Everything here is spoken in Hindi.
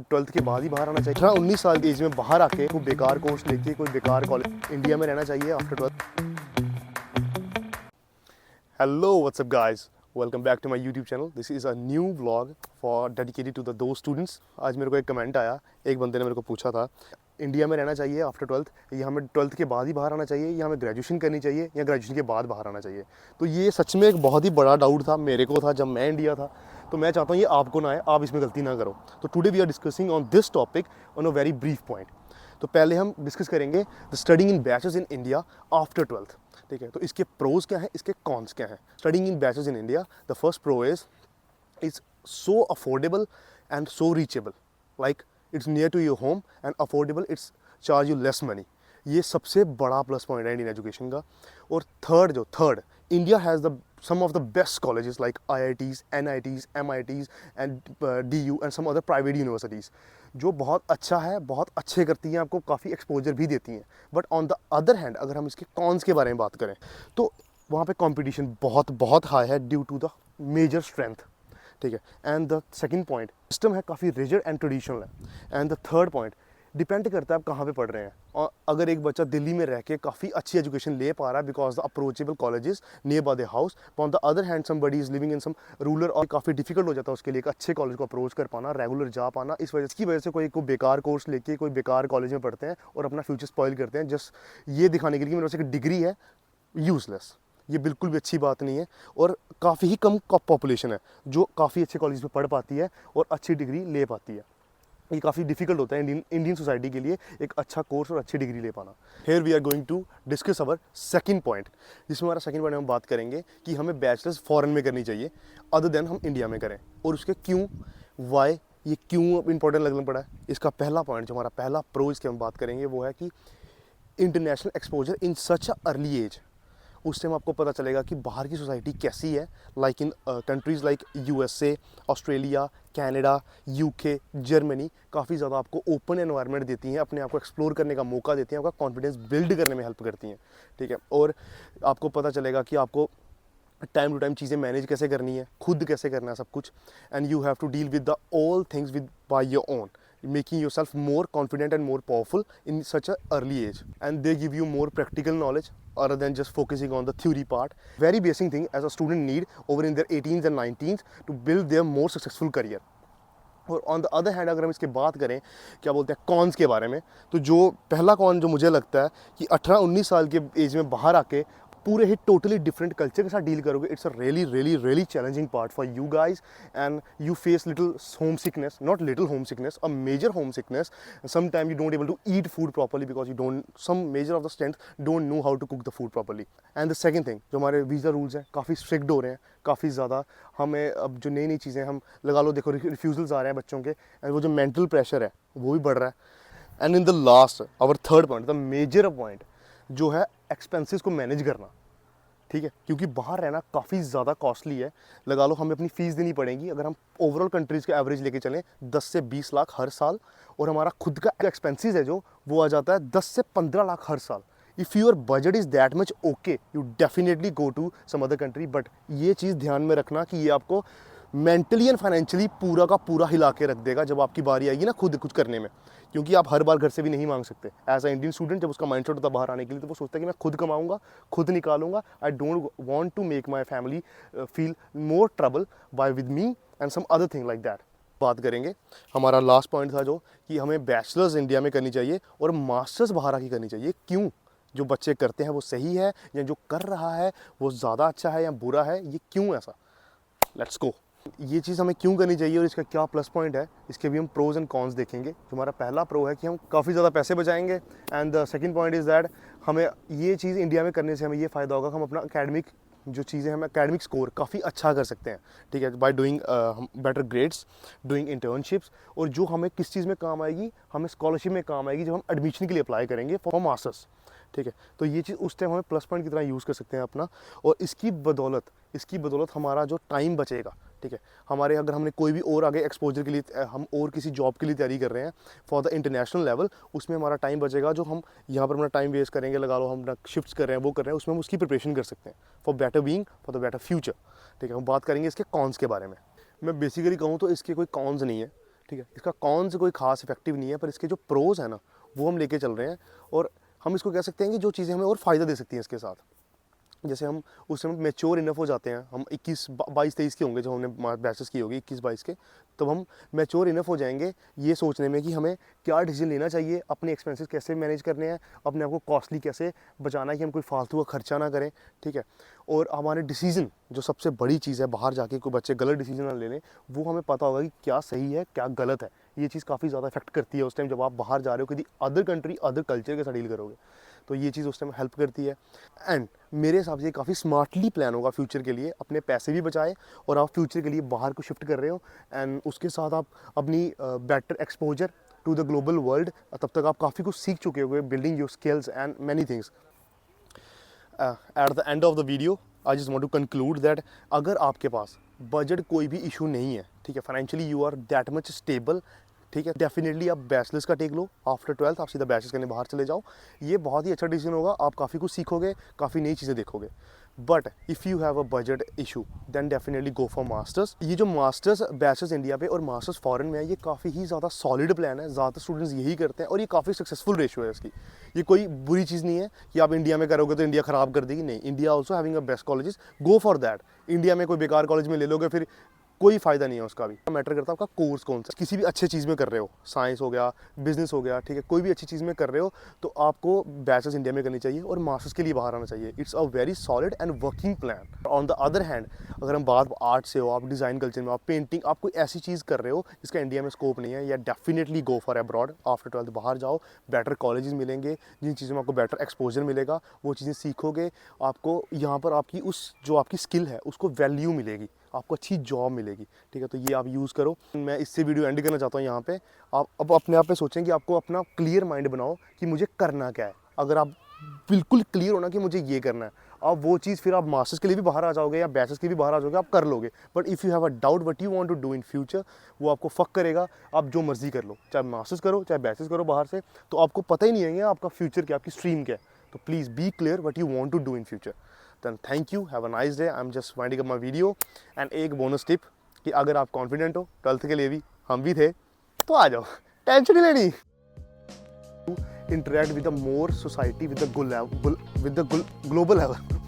12th के बाद ही बाहर आना चाहिए। 18-19 साल की एज में बाहर आके कोई बेकार कोर्स लेके कोई बेकार कॉलेज इंडिया में रहना चाहिए after 12th। Hello what's up guys, welcome back to my YouTube channel. This is a new vlog for dedicated to the दो स्टूडेंट्स। आज मेरे को एक कमेंट आया, एक बंदे ने मेरे को पूछा था इंडिया में रहना चाहिए आफ्टर 12th या हमें 12th के बाद ही बाहर आना चाहिए या हमें ग्रेजुएशन करनी चाहिए या ग्रेजुएशन के बाद बाहर आना चाहिए। तो ये सच में एक बहुत ही बड़ा डाउट था, मेरे को था जब मैं इंडिया था। तो मैं चाहता हूँ ये आपको ना आए, आप इसमें गलती ना करो। तो today we are discussing on this topic on a very brief point. तो पहले हम डिस्कस करेंगे the studying in batches in India after 12th। ठीक है, तो इसके प्रोज क्या हैं, इसके कॉन्स क्या हैं। Studying in batches in India, the first pro is so affordable and so reachable, like it's near to your home and affordable, it's charge you less money। ये सबसे बड़ा प्लस पॉइंट है इंडियन एजुकेशन का। और third India has the some of the best colleges like IITs, NITs, MITs and DU and some other private universities जो बहुत अच्छा है, बहुत अच्छे करती हैं, आपको काफ़ी एक्सपोजर भी देती हैं। But on the other hand अगर हम इसके कॉन्स के बारे में बात करें तो वहाँ पे कंपटीशन बहुत हाई है due to the major strength. ठीक है, and the second point, system है काफ़ी रिजिड एंड ट्रेडिशनल है। And the third point, depend करता है आप कहाँ पे पढ़ रहे हैं। और अगर एक बच्चा दिल्ली में रह के काफ़ी अच्छी एजुकेशन ले पा रहा है because the approachable colleges near by the house, on the other hand somebody is living in some rural और काफ़ी डिफिकल्ट हो जाता है उसके लिए एक अच्छे कॉलेज को अप्रोच कर पाना, रेगुलर जा पाना। इस वजह से कोई बेकार कोर्स लेके कोई बेकार कॉलेज में पढ़ते हैं और अपना फ्यूचर स्पॉइल करते हैं जस्ट ये दिखाने के लिए कि मेरे पास एक डिग्री है, यूजलेस। ये बिल्कुल भी अच्छी बात नहीं है। और काफ़ी ही कम पॉपुलेशन है जो काफ़ी अच्छे कॉलेज में पढ़ पाती है और अच्छी डिग्री ले पाती है। ये काफ़ी डिफिकल्ट होता है इंडियन सोसाइटी के लिए एक अच्छा कोर्स और अच्छी डिग्री ले पाना। Here we are going to discuss our second point, जिसमें हमारा सेकंड पॉइंट हम बात करेंगे कि हमें बैचलर्स फॉरेन में करनी चाहिए अदर देन हम इंडिया में करें, और उसके क्यों, वाई, ये क्यों इंपॉर्टेंट लगना पड़ा है। इसका पहला पॉइंट, जो हमारा पहला प्रो इसके हम बात करेंगे, वो है कि international exposure in such a early age. उससे हम आपको पता चलेगा कि बाहर की सोसाइटी कैसी है, like in countries like USA, Australia, Canada, UK, Germany काफ़ी ज़्यादा आपको ओपन एनवायरनमेंट देती हैं, अपने आप को एक्सप्लोर करने का मौका देती हैं, आपका कॉन्फिडेंस बिल्ड करने में हेल्प करती हैं। ठीक है, और आपको पता चलेगा कि आपको टाइम टू टाइम चीज़ें मैनेज कैसे करनी है, खुद कैसे करना है सब कुछ। And you have to deal with the all things with by your own, making yourself more confident and more powerful in such a early age, and they give you more practical knowledge other than just focusing on the theory part. Very basic thing as a student need over in their 18th and 19th to build their more successful career। और ऑन द अदर हैंड अगर हम इसके बात करें क्या बोलते हैं कॉन्स के बारे में, तो जो पहला कॉन जो मुझे लगता है कि 18-19 साल के एज में बाहर आके पूरे ही टोटली डिफरेंट कल्चर के साथ डील करोगे, it's a really challenging part for you guys. And you face little home sickness, not little home sickness, a major home sickness. Some time you don't able to eat food properly because you don't, some major of the strength don't know how to cook the food properly. And the second thing, जो हमारे वीज़ा रूल्स हैं काफ़ी स्ट्रिक्ट हो रहे हैं, काफ़ी ज़्यादा। हमें अब जो नई चीज़ें हम लगा लो, देखो रिफ्यूज़ल्स आ रहे हैं बच्चों के, एंड वो जो मेंटल प्रेशर है वो भी बढ़ रहा है। And in the last our third point, the major point जो है एक्सपेंसेस को मैनेज करना। ठीक है, क्योंकि बाहर रहना काफ़ी ज़्यादा कॉस्टली है। लगा लो हमें अपनी फ़ीस देनी पड़ेगी अगर हम ओवरऑल कंट्रीज़ के एवरेज लेके चलें 10 से 20 लाख हर साल, और हमारा खुद का एक्सपेंसेस है जो वो आ जाता है 10 से 15 लाख हर साल। If your budget is that much okay, you definitely go to some other country. But ये चीज़ ध्यान में रखना कि ये आपको मेंटली एंड फाइनेंशियली पूरा का पूरा हिला के रख देगा जब आपकी बारी आएगी ना खुद कुछ करने में, क्योंकि आप हर बार घर से भी नहीं मांग सकते। एज अ इंडियन स्टूडेंट जब उसका माइंडसेट होता है बाहर आने के लिए, तो वो सोचता है कि मैं खुद कमाऊंगा, खुद निकालूंगा। I don't want to make my family feel more trouble by with me and some other thing like that. बात करेंगे, हमारा लास्ट पॉइंट था जो कि हमें बैचलर्स इंडिया में करनी चाहिए और मास्टर्स बाहर आके करनी चाहिए। क्यों? जो बच्चे करते हैं वो सही है या जो कर रहा है वो ज़्यादा अच्छा है या बुरा है, ये क्यों ऐसा? Let's go. ये चीज़ हमें क्यों करनी चाहिए और इसका क्या प्लस पॉइंट है, इसके भी हम प्रोज एंड कॉन्स देखेंगे। जो हमारा पहला प्रो है कि हम काफ़ी ज़्यादा पैसे बचाएंगे, and the second point is that हमें ये चीज़ इंडिया में करने से हमें ये फ़ायदा होगा कि हम अपना एकेडमिक जो चीज़ें हम एकेडमिक स्कोर काफ़ी अच्छा कर सकते हैं। ठीक है, by doing better grades, doing internships, और जो हमें किस चीज़ में काम आएगी, हमें स्कॉलरशिप में काम आएगी जब हम एडमिशन के लिए अप्लाई करेंगे फॉर मास्टर्स। ठीक है, तो ये चीज़ उस टाइम हमें प्लस पॉइंट की तरह यूज़ कर सकते हैं अपना, और इसकी बदौलत हमारा जो टाइम बचेगा। ठीक है, हमारे अगर हमने कोई भी और आगे एक्सपोजर के लिए, हम और किसी जॉब के लिए तैयारी कर रहे हैं फॉर द इंटरनेशनल लेवल, उसमें हमारा टाइम बचेगा जो हम यहाँ पर अपना टाइम वेस्ट करेंगे, लगा लो हम शिफ्ट्स कर रहे हैं, वो कर रहे हैं, उसमें हम उसकी प्रिपरेशन कर सकते हैं for better being, for the better future. ठीक है, हम बात करेंगे इसके कॉन्स के बारे में। मैं बेसिकली कहूँ तो इसके कोई कॉन्स नहीं है। ठीक है। इसका कौन से कोई खास इफेक्टिव नहीं है, पर इसके जो प्रोज है ना वो हम लेके चल रहे हैं, और हम इसको कह सकते हैं कि जो चीज़ें हमें और फ़ायदा दे सकती हैं इसके साथ। जैसे हम उस समय मैच्योर इनफ हो जाते हैं, हम 21 22 23 के होंगे जब हमने बैचेस की होगी 21 22 के, तब हम मैच्योर इनफ हो जाएंगे ये सोचने में कि हमें क्या डिसीजन लेना चाहिए, अपने एक्सपेंसेस कैसे मैनेज करने हैं, अपने आप को कॉस्टली कैसे बचाना है कि हम कोई फालतू का खर्चा ना करें, ठीक है। और हमारे डिसीजन, जो सबसे बड़ी चीज़ है, बाहर जाके कोई बच्चे गलत डिसीजन ना ले लें, वो हमें पता होगा कि क्या सही है क्या गलत है। ये चीज़ काफ़ी ज़्यादा इफेक्ट करती है उस टाइम जब आप बाहर जा रहे हो किसी अदर कंट्री अदर कल्चर के साथ डील करोगे, तो ये चीज़ उस टाइम हेल्प करती है। एंड मेरे हिसाब से ये काफ़ी स्मार्टली प्लान होगा फ्यूचर के लिए, अपने पैसे भी बचाए और आप फ्यूचर के लिए बाहर को शिफ्ट कर रहे हो, एंड उसके साथ आप अपनी better exposure to the global world, तब तक आप काफ़ी कुछ सीख चुके होगे, building your skills and many things. At the end of the video I just want to conclude that अगर आपके पास बजट कोई भी इशू नहीं है, ठीक है, financially you are that much stable, ठीक है, डेफिनेटली आप बैचलर्स का टेक लो। आफ्टर 12th आप सीधा बैचलर्स करने बाहर चले जाओ, ये बहुत ही अच्छा डिसीजन होगा, आप काफ़ी कुछ सीखोगे, काफ़ी नई चीज़ें देखोगे। But if you have a budget issue then definitely go for masters. ये जो मास्टर्स बैचलर्स इंडिया पे और मास्टर्स फॉरेन में है, ये काफ़ी ही ज़्यादा सॉलिड प्लान है, ज़्यादातर स्टूडेंट्स यही करते हैं और ये काफ़ी सक्सेसफुल रेशियो है इसकी। ये कोई बुरी चीज़ नहीं है कि आप इंडिया में करोगे तो इंडिया ख़राब कर देगी, नहीं, India also having a best colleges, go for that. India में कोई बेकार कॉलेज में ले लोगे फिर कोई फ़ायदा नहीं है उसका भी। मैटर करता है आपका कोर्स कौन सा, किसी भी अच्छे चीज़ में कर रहे हो, साइंस हो गया, बिजनेस हो गया, ठीक है, कोई भी अच्छी चीज़ में कर रहे हो तो आपको बैचलर्स इंडिया में करनी चाहिए और मास्टर्स के लिए बाहर आना चाहिए। It's a very solid and working plan. On the other hand अगर हम बात आर्ट से हो, आप डिज़ाइन कल्चर में, आप पेंटिंग, आप कोई ऐसी चीज़ कर रहे हो जिसका इंडिया में स्कोप नहीं है, या definitely go for abroad. After 12th बाहर जाओ, बेटर कॉलेजेस मिलेंगे, जिन चीज़ों में आपको बेटर एक्सपोजर मिलेगा, वो चीज़ें सीखोगे, आपको यहाँ पर आपकी उस जो आपकी स्किल है उसको वैल्यू मिलेगी, आपको अच्छी जॉब मिलेगी, ठीक है। तो ये आप यूज़ करो। मैं इससे वीडियो एंड करना चाहता हूँ यहाँ पे। आप अब अपने आप पे सोचें कि आपको अपना क्लियर माइंड बनाओ कि मुझे करना क्या है। अगर आप बिल्कुल क्लियर होना कि मुझे ये करना है, आप वो चीज़ फिर आप मास्टर्स के लिए भी बाहर आ जाओगे या बैचलर्स के लिए भी बाहर आ जाओगे, आप कर लोगे। But if you have a doubt what you want to do in future, वो आपको फक करेगा। आप जो मर्जी कर लो, चाहे मास्टर्स करो चाहे बैचलर्स करो बाहर से, तो आपको पता ही नहीं है आपका फ्यूचर क्या, आपकी स्ट्रीम क्या है। तो please be clear what you want to do in future. Then thank you, have a nice day. I am just winding up my video. And एक बोनस टिप कि अगर आप कॉन्फिडेंट हो, 12th के लिए भी हम भी थे, तो आ जाओ, टेंशन नहीं लेनी। Interact with the more society with the global level.